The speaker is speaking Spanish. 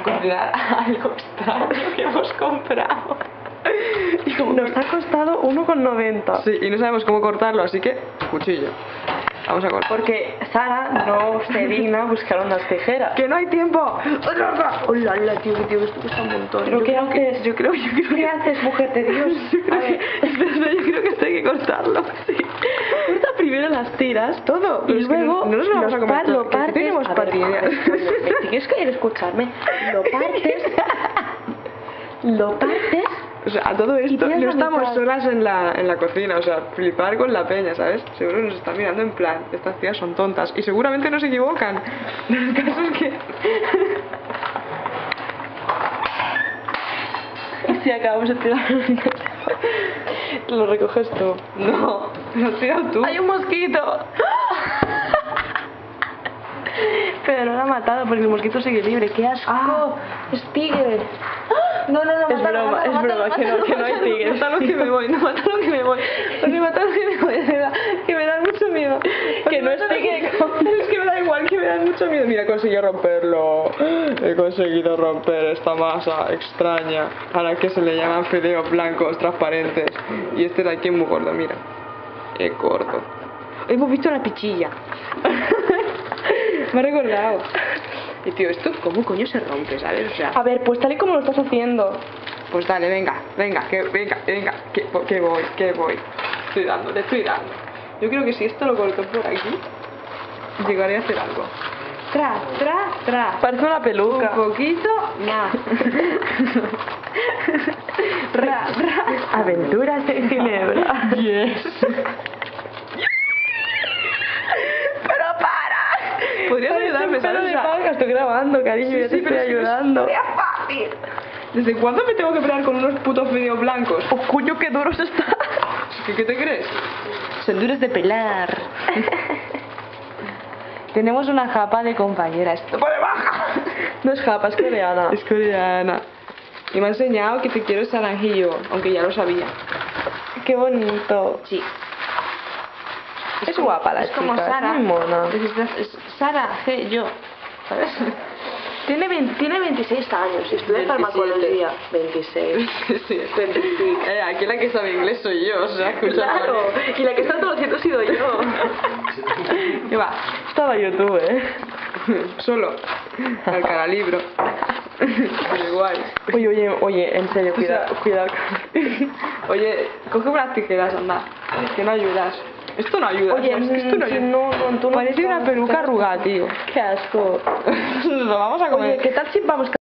cocinar algo extraño que hemos comprado. Y como Nos ha costado 1,90. sí, y no sabemos cómo cortarlo, así que cuchillo. Vamos a cortar. Porque Sara no se digna a buscar unas tijeras. ¡Que no hay tiempo! ¡Hola, tío, esto cuesta un montón! ¿Pero qué haces? Yo creo ¿Qué haces, mujer de Dios? A ver, espera, yo creo que esto hay que cortarlo. Sí. Corta primero las tiras Todo. y Pero es que luego no nos lo vamos a comer todo, lo que partes. tenemos A ver, patinas. si quieres que escucharme, lo partes. Lo partes. O sea, a todo esto tiras no la estamos mitad. solas en la cocina, o sea, flipar con la peña, ¿sabes? Seguro nos están mirando en plan, estas tías son tontas, y seguramente no se equivocan. El caso es que... Si acabamos de tirar. Lo recoges tú. No, lo has tirado tú. ¡Hay un mosquito! Pero no lo ha matado porque el mosquito sigue libre. ¡Qué asco! Ah. ¡Es tigre! No, Es broma, que no hay tigres. Mátalo que me voy, mátalo que me voy. Porque mátalo que me voy, de verdad, que me da mucho miedo. Que no es tigre. Es que me da igual, que me da mucho miedo. Mira, he conseguido romperlo. He conseguido romper esta masa extraña a la que se le llaman fideos blancos transparentes. Y este de aquí es muy gordo, mira. Es gordo. Hemos visto la pichilla. Me ha recordado. Y tío, ¿esto cómo coño se rompe, sabes? O sea... A ver, pues tal y como lo estás haciendo. Pues dale, venga, que voy. Te estoy dando. Yo creo que si esto lo corto por aquí, llegaré a hacer algo. Tra. Parece una peluca. Un poquito más. Ra. Aventuras en Ginebra. Yes. Pero para. Podrías ayudarme, ¿sabes? Estoy grabando, cariño, ya te estoy ayudando. Sería fácil. ¿Desde cuándo me tengo que pelear con unos putos fideos blancos? ¡Oh, coño, qué duros están! ¿Qué te crees? Son duros de pelar. Tenemos una japa de compañera. Esto ¡Por debajo! no es japa, es coreana. Es coreana. Y me ha enseñado que te quiero ese naranjillo, aunque ya lo sabía. Qué bonito. Sí. Es guapa la es chica, como Sara. es muy mona. Es Sara, yo. ¿Sabes? Tiene 26 años y estudia 27. farmacología. 26. Sí, 25. aquí la que sabe inglés soy yo, o sea, escucha. Claro, y la que está en todo lo cierto he sido yo. ¿Qué va? Estaba YouTube, Solo. Al canalibro. Igual. Oye, en serio, cuidado. Oye, coge unas tijeras, anda. Que no ayudas. Esto no ayuda. Oye, es que esto no ayuda. tú no Parece una peluca arrugada, tío. Qué asco. Nos lo vamos a comer. Oye, ¿qué tal si vamos